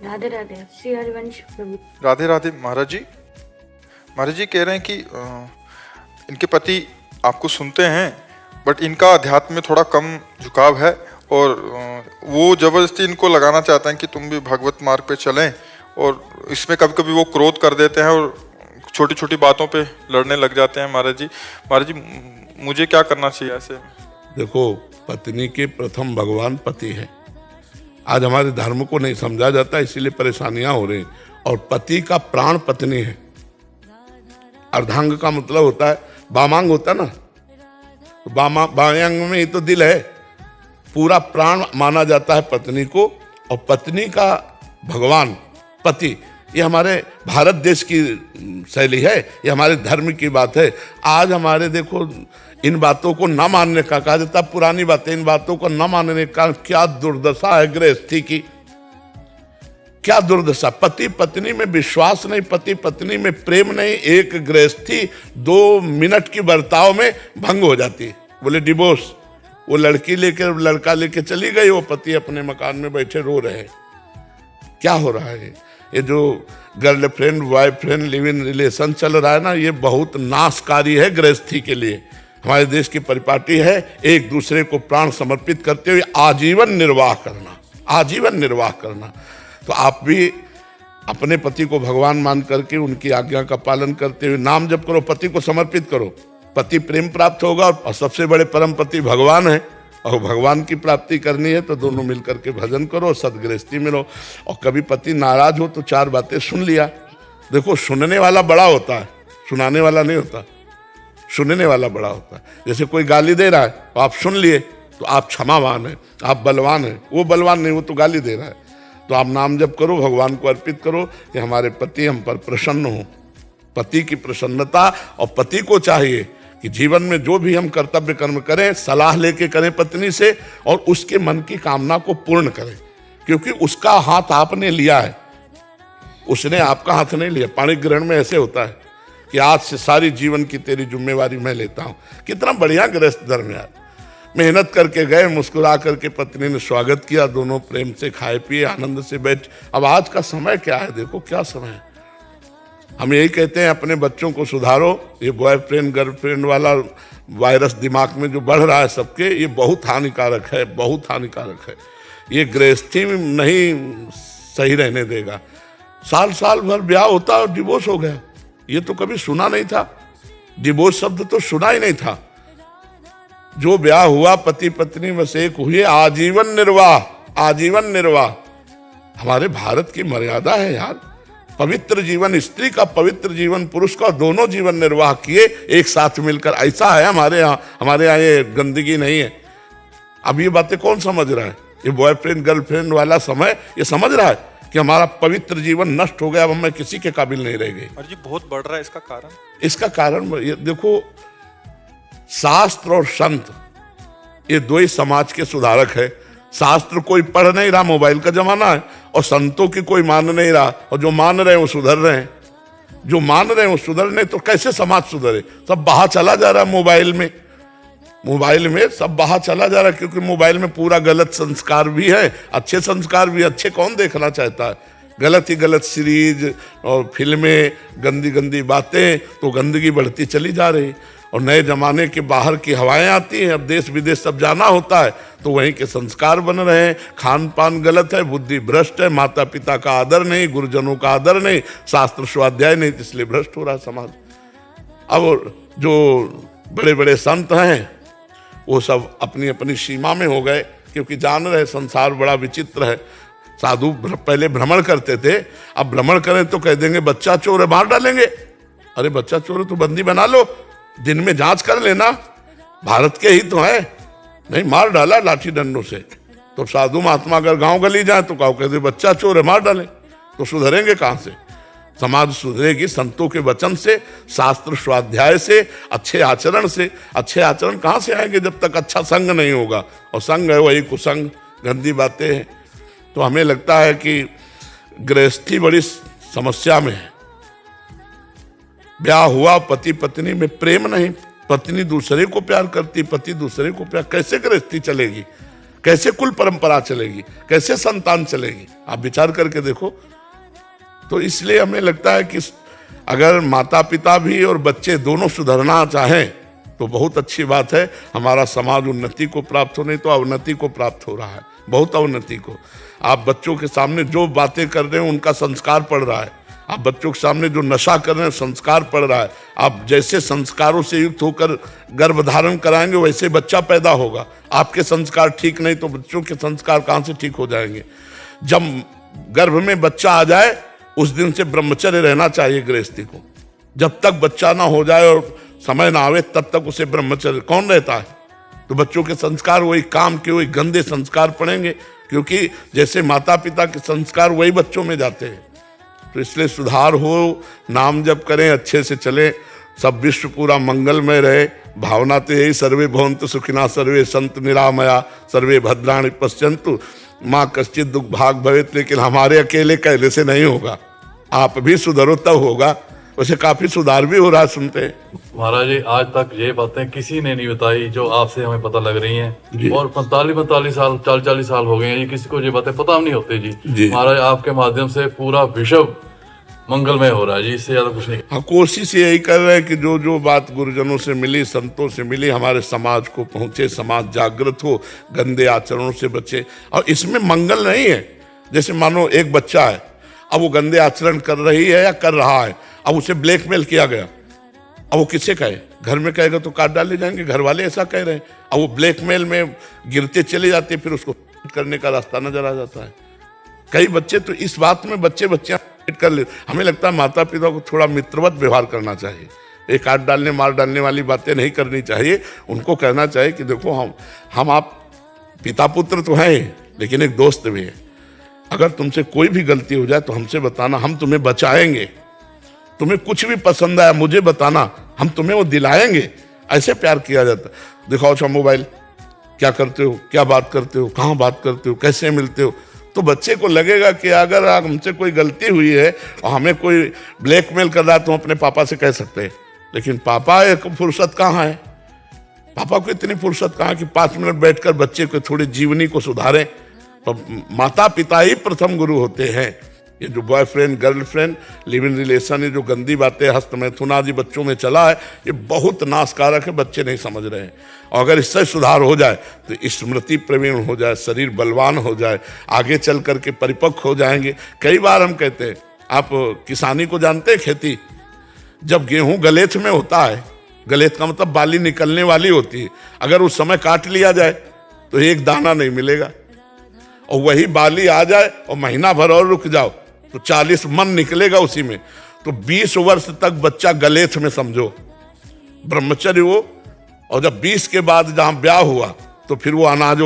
राधे राधे। श्री हरिवंश प्रभु। राधे राधे महाराज जी। महाराज जी कह रहे हैं कि इनके पति आपको सुनते हैं, बट इनका अध्यात्म में थोड़ा कम झुकाव है, और वो जबरदस्ती इनको लगाना चाहते हैं कि तुम भी भगवत मार्ग पे चलें, और इसमें कभी कभी वो क्रोध कर देते हैं और छोटी छोटी बातों पे लड़ने लग जाते हैं। महाराज जी मुझे क्या करना चाहिए ऐसे? देखो, पत्नी के प्रथम भगवान पति है। आज हमारे धर्म को नहीं समझा जाता, इसीलिए परेशानियां हो रही। और पति का प्राण पत्नी है। अर्धांग का मतलब होता है, वामांग होता है ना, तो बाएं अंग में ही तो दिल है। पूरा प्राण माना जाता है पत्नी को, और पत्नी का भगवान पति, ये हमारे भारत देश की शैली है, ये हमारे धर्म की बात है। आज हमारे देखो, इन बातों को न मानने का, कहा जाता पुरानी बातें, इन बातों को न मानने का क्या दुर्दशा है गृहस्थी की, क्या दुर्दशा। पति पत्नी में विश्वास नहीं, पति पत्नी में प्रेम नहीं, एक गृहस्थी 2 मिनट की बर्ताव में भंग हो जाती है। बोले डिवोर्स, वो लड़की लेकर लड़का लेके चली गई, वो पति अपने मकान में बैठे रो रहे हैं। क्या हो रहा है? ये जो girlfriend boyfriend live in relation चल रहा है ना, ये बहुत नाशकारी है गृहस्थी के लिए। हमारे देश की परिपाटी है एक दूसरे को प्राण समर्पित करते हुए आजीवन निर्वाह करना, आजीवन निर्वाह करना। तो आप भी अपने पति को भगवान मान करके उनकी आज्ञा का पालन करते हुए नाम जप करो, पति को समर्पित करो, पति प्रेम प्राप्त होगा। और सबसे बड़े परम पति भगवान है, और भगवान की प्राप्ति करनी है तो दोनों मिलकर के भजन करो, सदगृहस्थी में रहो। और कभी पति नाराज हो तो 4 बातें सुन लिया। देखो, सुनने वाला बड़ा होता है, सुनाने वाला नहीं होता। सुनने वाला बड़ा होता है। जैसे कोई गाली दे रहा है तो आप सुन लिए तो आप क्षमावान है, आप बलवान है। वो बलवान नहीं, वो तो गाली दे रहा है। तो आप नाम जप करो, भगवान को अर्पित करो कि हमारे पति हम पर प्रसन्न हो। पति की प्रसन्नता, और पति को चाहिए कि जीवन में जो भी हम कर्तव्य कर्म करें, सलाह लेके करें पत्नी से, और उसके मन की कामना को पूर्ण करें, क्योंकि उसका हाथ आपने लिया है, उसने आपका हाथ नहीं लिया। पाणी ग्रहण में ऐसे होता है कि आज से सारी जीवन की तेरी जिम्मेवारी मैं लेता हूं। कितना बढ़िया गृहस्थ धर्म यार। मेहनत करके गए, मुस्कुरा करके पत्नी ने स्वागत किया, दोनों प्रेम से खाए पिए, आनंद से बैठ। अब आज का समय क्या है, देखो क्या समय है। हम यही कहते हैं अपने बच्चों को सुधारो। ये बॉयफ्रेंड गर्लफ्रेंड वाला वायरस दिमाग में जो बढ़ रहा है सबके, ये बहुत हानिकारक है, बहुत हानिकारक है। ये गृहस्थी में नहीं सही रहने देगा। साल साल भर ब्याह होता और डिवोर्स हो गया, ये तो कभी सुना नहीं था। डिवोर्स शब्द तो सुना ही नहीं था। जो ब्याह हुआ, पति पत्नी बस एक हुए, आजीवन निर्वाह, आजीवन निर्वाह। हमारे भारत की मर्यादा है यार। पवित्र जीवन स्त्री का, पवित्र जीवन पुरुष का, दोनों जीवन निर्वाह किए एक साथ मिलकर। ऐसा है हमारे यहाँ ये गंदगी नहीं है। अब ये बातें कौन समझ रहा है? ये बॉयफ्रेंड गर्लफ्रेंड वाला समय ये समझ रहा है कि हमारा पवित्र जीवन नष्ट हो गया, अब मैं किसी के काबिल नहीं रह गई। और जी बहुत बढ़ रहा है, इसका कारण? इसका कारण ये देखो, शास्त्र और संत ये 2 ही समाज के सुधारक है। शास्त्र कोई पढ़ नहीं रहा, मोबाइल का जमाना है, और संतों की कोई मान नहीं रहा, और जो मान रहे हैं वो सुधर रहे हैं। जो मान रहे हैं वो सुधर नहीं, तो कैसे समाज सुधरे? सब बाहर चला जा रहा है मोबाइल में, मोबाइल में सब बाहर चला जा रहा है, क्योंकि मोबाइल में पूरा गलत संस्कार भी है, अच्छे संस्कार भी। अच्छे कौन देखना चाहता है? गलत ही गलत सीरीज और फिल्में, गंदी गंदी बातें, तो गंदगी बढ़ती चली जा रही। और नए जमाने के बाहर की हवाएं आती हैं, अब देश विदेश सब जाना होता है, तो वहीं के संस्कार बन रहे हैं। खान पान गलत है, बुद्धि भ्रष्ट है, माता पिता का आदर नहीं, गुरुजनों का आदर नहीं, शास्त्र स्वाध्याय नहीं, इसलिए भ्रष्ट हो रहा है समाज। अब जो बड़े बड़े संत हैं वो सब अपनी अपनी सीमा में हो गए, क्योंकि जान रहे संसार बड़ा विचित्र है। साधु पहले भ्रमण करते थे, अब भ्रमण करें तो कह देंगे बच्चा चोर है, मार डालेंगे। अरे बच्चा चोर है तो बंदी बना लो, दिन में जांच कर लेना, भारत के ही तो है। नहीं, मार डाला लाठी डंडों से। तो साधु महात्मा अगर गांव गली जाए तो कहो कहते बच्चा चोर है, मार डालें। तो सुधरेंगे कहां से? समाज सुधरेगी संतों के वचन से, शास्त्र स्वाध्याय से, अच्छे आचरण से। अच्छे आचरण कहां से आएंगे जब तक अच्छा संग नहीं होगा? और संग है वही कुसंग, गंदी बातें हैं। तो हमें लगता है कि गृहस्थी बड़ी समस्या में है। ब्याह हुआ, पति पत्नी में प्रेम नहीं, पत्नी दूसरे को प्यार करती, पति दूसरे को प्यार, कैसे गृहस्थी चलेगी? कैसे कुल परंपरा चलेगी, कैसे संतान चलेगी, आप विचार करके देखो। तो इसलिए हमें लगता है कि अगर माता पिता भी और बच्चे दोनों सुधरना चाहें तो बहुत अच्छी बात है। हमारा समाज उन्नति को प्राप्त हो, नहीं तो अवनति को प्राप्त हो रहा है, बहुत अवनति को। आप बच्चों के सामने जो बातें कर रहे हैं उनका संस्कार पड़ रहा है, आप बच्चों के सामने जो नशा कर रहे हैं संस्कार पड़ रहा है। आप जैसे संस्कारों से युक्त होकर गर्भ धारण कराएंगे वैसे बच्चा पैदा होगा। आपके संस्कार ठीक नहीं तो बच्चों के संस्कार कहाँ से ठीक हो जाएंगे। जब गर्भ में बच्चा आ जाए उस दिन से ब्रह्मचर्य रहना चाहिए गृहस्थी को। जब तक बच्चा ना हो जाए और समय ना आवे तब तक उसे ब्रह्मचर्य कौन रहता है। तो बच्चों के संस्कार वही काम के वही गंदे संस्कार पड़ेंगे, क्योंकि जैसे माता पिता के संस्कार वही बच्चों में जाते हैं। तो इसलिए सुधार हो, नाम जप करें, अच्छे से चले, सब विश्व पूरा मंगलमय रहे। भावना तो यही, सर्वे भवन्तु सुखिनः, सर्वे सन्तु निरामया, सर्वे भद्राणि पश्यन्तु माँ कश्चित् दुख भाग भवेत्। लेकिन हमारे अकेले कहले से नहीं होगा, आप भी सुधरो तब होगा। वैसे काफी सुधार भी हो रहा है, सुनते हैं। महाराज जी आज तक ये बातें किसी ने नहीं बताई जो आपसे हमें पता लग रही हैं, और 45 साल 40 साल हो गए हैं, ये किसी को ये बातें पता नहीं होती जी। महाराज आपके माध्यम से पूरा विश्व मंगलमय हो रहा है जी, इससे ज्यादा कुछ नहीं। हाँ, कोशिश यही कर रहे हैं कि जो जो बात गुरुजनों से मिली, संतों से मिली, हमारे समाज को पहुंचे, समाज जागृत हो, गंदे आचरणों से बचे। और इसमें मंगल नहीं है। जैसे मानो एक बच्चा है, अब वो गंदे आचरण कर रही है या कर रहा है, अब उसे ब्लैकमेल किया गया, अब वो किसे कहे, घर में कहेगा तो काट डाले जाएंगे, घर वाले ऐसा कह रहे हैं। अब वो ब्लैकमेल में गिरते चले जाते, फिर उसको करने का रास्ता नजर आ जाता है। कई बच्चे तो इस बात में बच्चे कर ले। हमें लगता है माता पिता को थोड़ा मित्रवत व्यवहार करना चाहिए, एक काट डालने मार डालने वाली बातें नहीं करनी चाहिए। उनको कहना चाहिए कि देखो हम आप पिता पुत्र तो हैं लेकिन एक दोस्त भी है। अगर तुमसे कोई भी गलती हो जाए तो हमसे बताना, हम तुम्हें बचाएंगे। तुम्हें कुछ भी पसंद आया मुझे बताना, हम तुम्हें वो दिलाएंगे। ऐसे प्यार किया जाता है। दिखाओ अच्छा मोबाइल, क्या करते हो, क्या बात करते हो, कहाँ बात करते हो, कैसे मिलते हो। तो बच्चे को लगेगा कि अगर हमसे कोई गलती हुई है और हमें कोई ब्लैकमेल कर रहा है तो हम अपने पापा से कह सकते हैं। लेकिन पापा एक फुर्सत कहाँ है, पापा को इतनी फुर्सत कहाँ कि 5 मिनट बैठकर बच्चे को थोड़ी जीवनी को सुधारें। तो माता पिता ही प्रथम गुरु होते हैं। ये जो boyfriend girlfriend live in relation, ये जो गंदी बातें हस्त मैथुन आदि बच्चों में चला है, ये बहुत नाशकारक है, बच्चे नहीं समझ रहे हैं। और अगर इससे सुधार हो जाए तो स्मृति प्रवीण हो जाए, शरीर बलवान हो जाए, आगे चल करके परिपक्व हो जाएंगे। कई बार हम कहते हैं, आप किसानी को जानते हैं, खेती जब गेहूं गलेथ में होता है, गलेथ का मतलब बाली निकलने वाली होती है, अगर उस समय काट लिया जाए तो एक दाना नहीं मिलेगा। और वही बाली आ जाए और महीना भर और रुक जाओ तो 40 मन निकलेगा उसी में। तो 20 वर्ष तक बच्चा गलेथ में समझो ब्रह्मचर्य हो, और जब 20 के बाद जहां ब्याह हुआ तो फिर वो अनाज